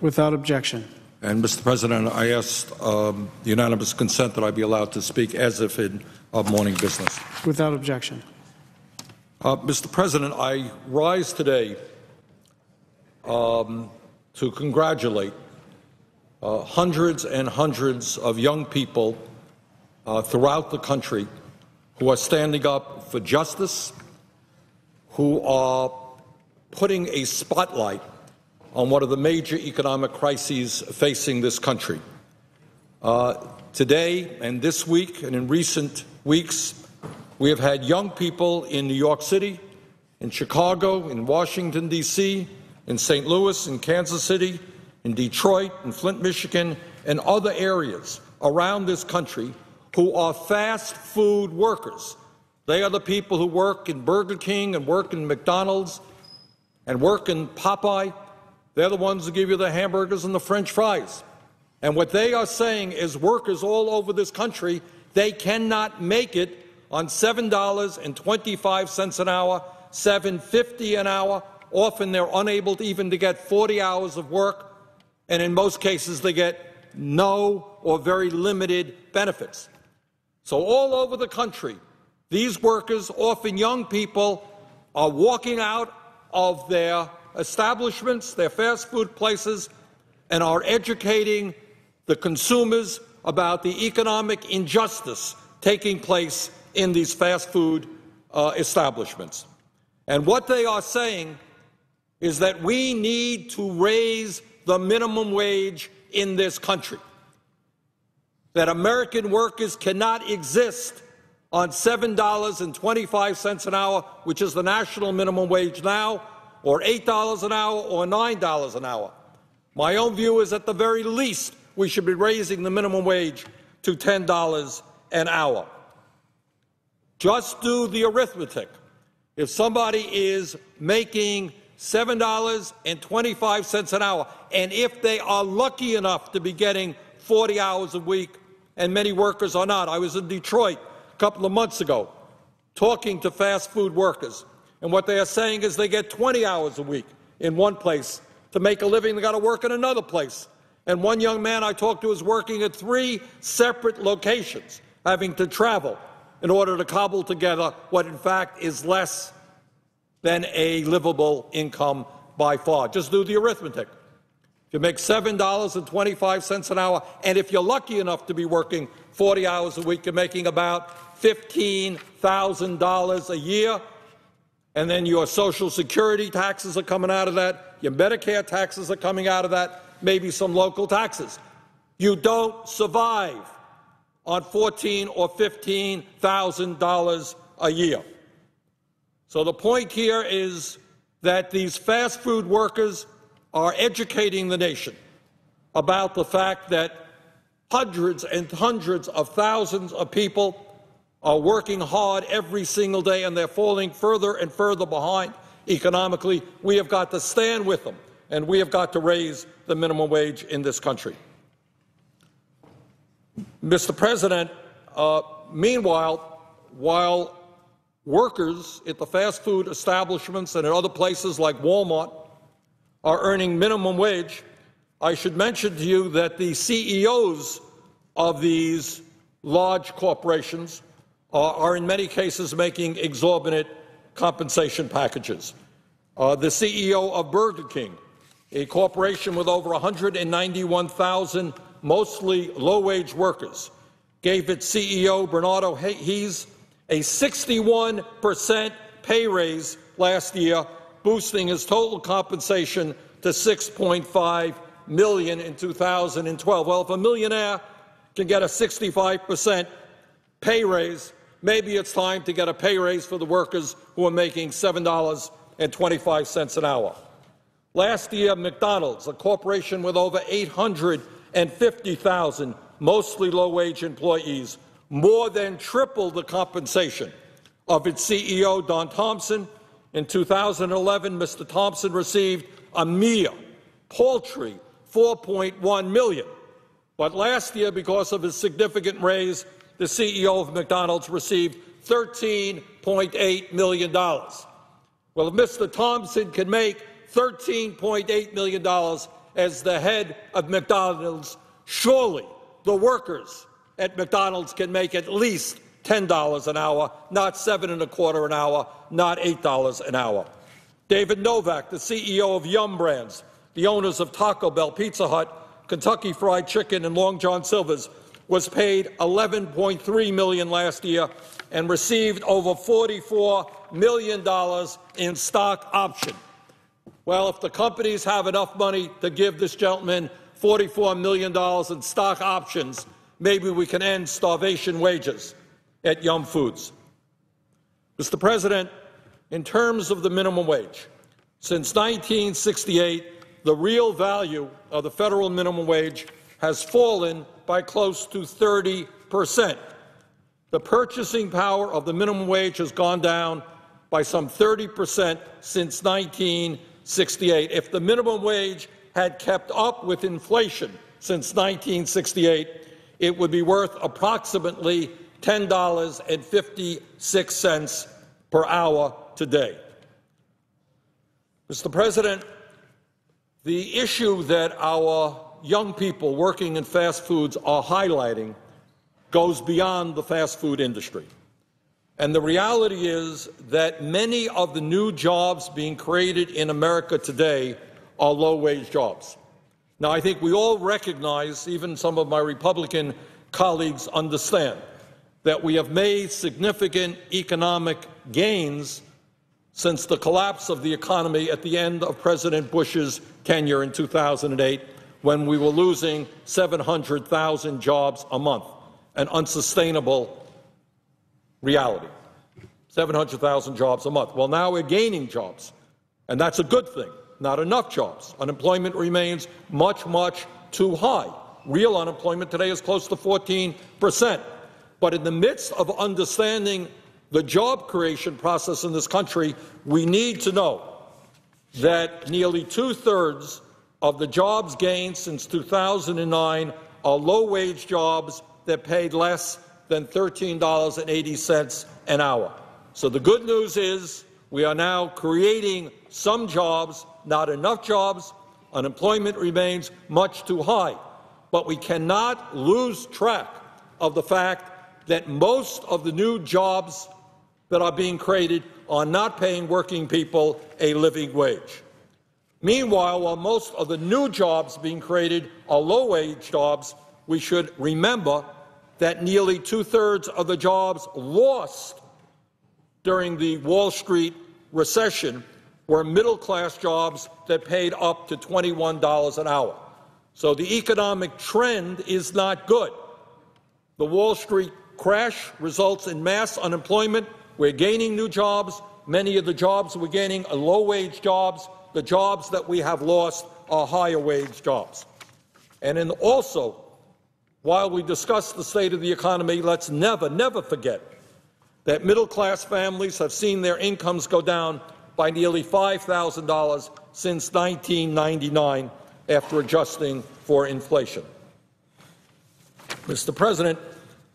Without objection. And, Mr. President, I asked unanimous consent that I be allowed to speak as if in morning business. Without objection. Mr. President, I rise today to congratulate hundreds and hundreds of young people throughout the country who are standing up for justice, who are putting a spotlight on one of the major economic crises facing this country. Today and this week and in recent weeks, we have had young people in New York City, in Chicago, in Washington, D.C., in St. Louis, in Kansas City, in Detroit, in Flint, Michigan, and other areas around this country who are fast food workers. They are the people who work in Burger King and work in McDonald's and work in Popeye. They're the ones who give you the hamburgers and the French fries. And what they are saying is workers all over this country, they cannot make it on $7.25 an hour, $7.50 an hour. Often they're unable to even to get 40 hours of work, and in most cases they get no or very limited benefits. So all over the country, these workers, often young people, are walking out of their establishments, their fast food places, and are educating the consumers about the economic injustice taking place in these fast food establishments. And what they are saying is that we need to raise the minimum wage in this country, that American workers cannot exist on $7.25 an hour, which is the national minimum wage now, or $8 an hour, or $9 an hour. My own view is at the very least we should be raising the minimum wage to $10 an hour. Just do the arithmetic. If somebody is making $7.25 an hour, and if they are lucky enough to be getting 40 hours a week, and many workers are not. I was in Detroit a couple of months ago talking to fast food workers, and what they are saying is they get 20 hours a week in one place. To make a living, they got to work in another place. And one young man I talked to is working at 3 separate locations, having to travel in order to cobble together what in fact is less than a livable income by far. Just do the arithmetic. If you make $7.25 an hour, and if you're lucky enough to be working 40 hours a week, you're making about $15,000 a year, and then your Social Security taxes are coming out of that, your Medicare taxes are coming out of that, maybe some local taxes. You don't survive on $14,000 or $15,000 a year. So the point here is that these fast food workers are educating the nation about the fact that hundreds and hundreds of thousands of people are working hard every single day, and they're falling further and further behind economically. We have got to stand with them, and we have got to raise the minimum wage in this country. Mr. President, meanwhile, while workers at the fast food establishments and at other places like Walmart are earning minimum wage, I should mention to you that the CEOs of these large corporations are in many cases making exorbitant compensation packages. The CEO of Burger King, a corporation with over 191,000 mostly low-wage workers, gave its CEO, Bernardo Hayes, a 61% pay raise last year, boosting his total compensation to $6.5 million in 2012. Well, if a millionaire can get a 65% pay raise, maybe it's time to get a pay raise for the workers who are making $7.25 an hour. Last year, McDonald's, a corporation with over 850,000 mostly low-wage employees, more than tripled the compensation of its CEO, Don Thompson. In 2011, Mr. Thompson received a mere paltry $4.1 million. But last year, because of his significant raise, the CEO of McDonald's received $13.8 million. Well, if Mr. Thompson can make $13.8 million as the head of McDonald's, surely the workers at McDonald's can make at least $10 an hour, not $7.25 an hour, not $8 an hour. David Novak, the CEO of Yum Brands, the owners of Taco Bell, Pizza Hut, Kentucky Fried Chicken, and Long John Silver's, was paid $11.3 million last year and received over $44 million in stock option. Well, if the companies have enough money to give this gentleman $44 million in stock options, maybe we can end starvation wages at Yum Foods. Mr. President, in terms of the minimum wage, since 1968, the real value of the federal minimum wage has fallen by close to 30%. The purchasing power of the minimum wage has gone down by some 30% since 1968. If the minimum wage had kept up with inflation since 1968, it would be worth approximately $10.56 per hour today. Mr. President, the issue that our young people working in fast foods are highlighting goes beyond the fast food industry. And the reality is that many of the new jobs being created in America today are low-wage jobs. Now, I think we all recognize, even some of my Republican colleagues understand, that we have made significant economic gains since the collapse of the economy at the end of President Bush's tenure in 2008, when we were losing 700,000 jobs a month, an unsustainable reality. 700,000 jobs a month. Well, now we're gaining jobs, and that's a good thing. Not enough jobs. Unemployment remains much, much too high. Real unemployment today is close to 14%. But in the midst of understanding the job creation process in this country, we need to know that nearly two-thirds of the jobs gained since 2009 are low-wage jobs that paid less than $13.80 an hour. So the good news is we are now creating some jobs, not enough jobs. Unemployment remains much too high. But we cannot lose track of the fact that most of the new jobs that are being created are not paying working people a living wage. Meanwhile, while most of the new jobs being created are low-wage jobs, we should remember that nearly two-thirds of the jobs lost during the Wall Street recession were middle-class jobs that paid up to $21 an hour. So the economic trend is not good. The Wall Street crash results in mass unemployment. We're gaining new jobs. Many of the jobs we're gaining are low-wage jobs. The jobs that we have lost are higher-wage jobs. And also, while we discuss the state of the economy, let's never forget that middle-class families have seen their incomes go down by nearly $5,000 since 1999 after adjusting for inflation. Mr. President,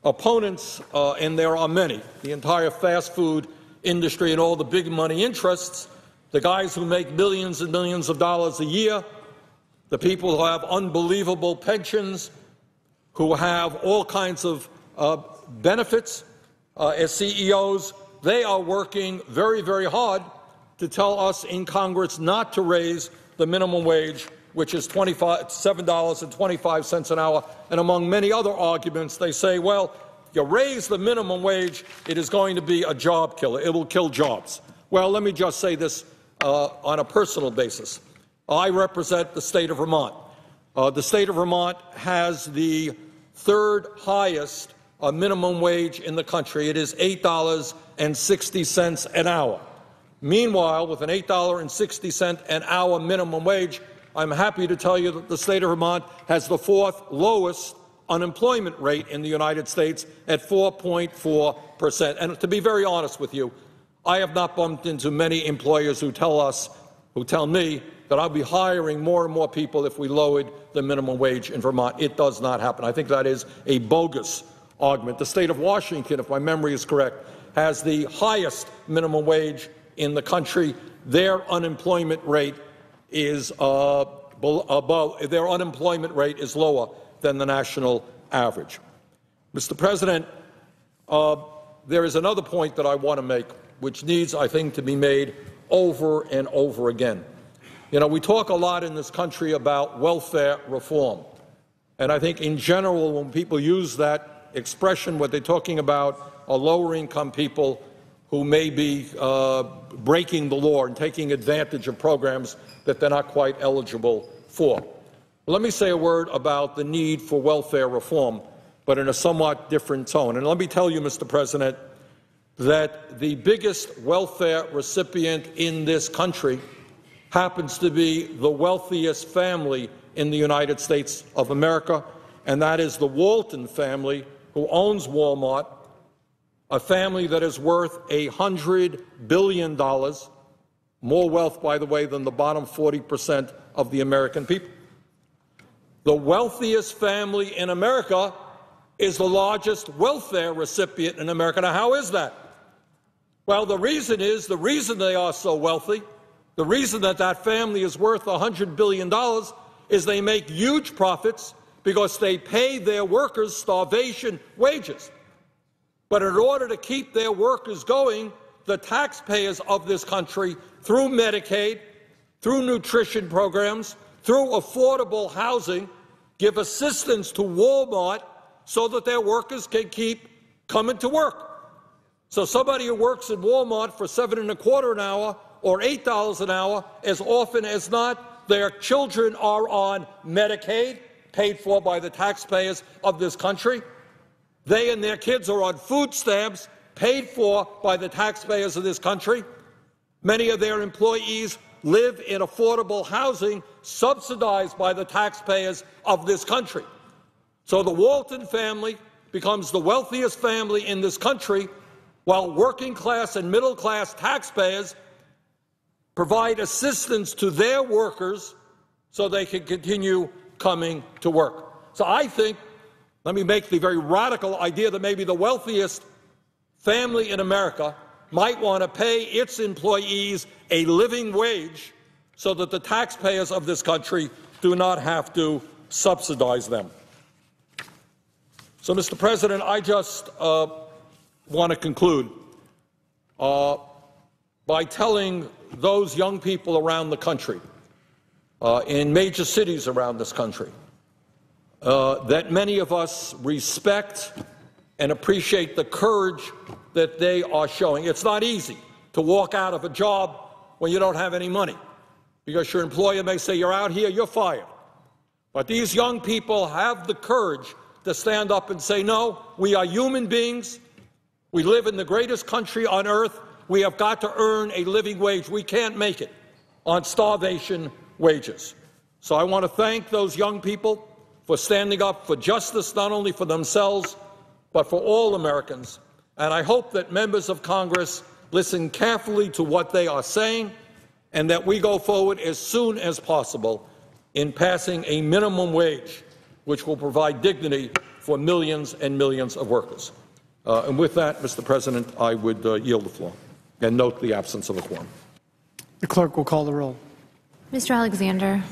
opponents, and there are many, the entire fast food industry and all the big money interests, the guys who make millions and millions of dollars a year, the people who have unbelievable pensions, who have all kinds of benefits as CEOs, they are working very, very hard to tell us in Congress not to raise the minimum wage, which is $7.25 an hour. And among many other arguments, they say, well, if you raise the minimum wage, it is going to be a job killer. It will kill jobs. Well, let me just say this on a personal basis. I represent the state of Vermont. The state of Vermont has the third highest minimum wage in the country. It is $8.60 an hour. Meanwhile, with an $8.60 an hour minimum wage, I'm happy to tell you that the state of Vermont has the fourth lowest unemployment rate in the United States at 4.4%. And to be very honest with you, I have not bumped into many employers who tell me that I'll be hiring more and more people if we lowered the minimum wage in Vermont. It does not happen. I think that is a bogus argument. The state of Washington, if my memory is correct, has the highest minimum wage in the country. Their unemployment rate is below above, their unemployment rate is lower than the national average. Mr. President, there is another point that I want to make, which needs, I think, to be made over and over again. You know, we talk a lot in this country about welfare reform, and I think in general when people use that expression, what they're talking about are lower-income people who may be breaking the law and taking advantage of programs that they're not quite eligible for. Let me say a word about the need for welfare reform, but in a somewhat different tone. And let me tell you, Mr. President, that the biggest welfare recipient in this country happens to be the wealthiest family in the United States of America, and that is the Walton family, who owns Walmart, a family that is worth $100 billion, more wealth, by the way, than the bottom 40% of the American people. The wealthiest family in America is the largest welfare recipient in America. Now, how is that? Well, the reason they are so wealthy, the reason that that family is worth $100 billion is they make huge profits because they pay their workers starvation wages. But in order to keep their workers going, the taxpayers of this country, through Medicaid, through nutrition programs, through affordable housing, give assistance to Walmart so that their workers can keep coming to work. So somebody who works at Walmart for $7.25 an hour or $8 an hour, as often as not, their children are on Medicaid, paid for by the taxpayers of this country. They and their kids are on food stamps, paid for by the taxpayers of this country. Many of their employees live in affordable housing subsidized by the taxpayers of this country. So the Walton family becomes the wealthiest family in this country, while working-class and middle-class taxpayers provide assistance to their workers so they can continue coming to work. So I think, let me make the very radical idea that maybe the wealthiest family in America might want to pay its employees a living wage so that the taxpayers of this country do not have to subsidize them. So, Mr. President, I just want to conclude by telling those young people around the country, in major cities around this country, that many of us respect and appreciate the courage that they are showing. It's not easy to walk out of a job when you don't have any money, because your employer may say, you're out here, you're fired. But these young people have the courage to stand up and say, no, we are human beings. We live in the greatest country on earth. We have got to earn a living wage. We can't make it on starvation wages. So I want to thank those young people for standing up for justice, not only for themselves, but for all Americans. And I hope that members of Congress listen carefully to what they are saying, and that we go forward as soon as possible in passing a minimum wage which will provide dignity for millions and millions of workers. And with that, Mr. President, I would yield the floor and note the absence of a quorum. The clerk will call the roll. Mr. Alexander.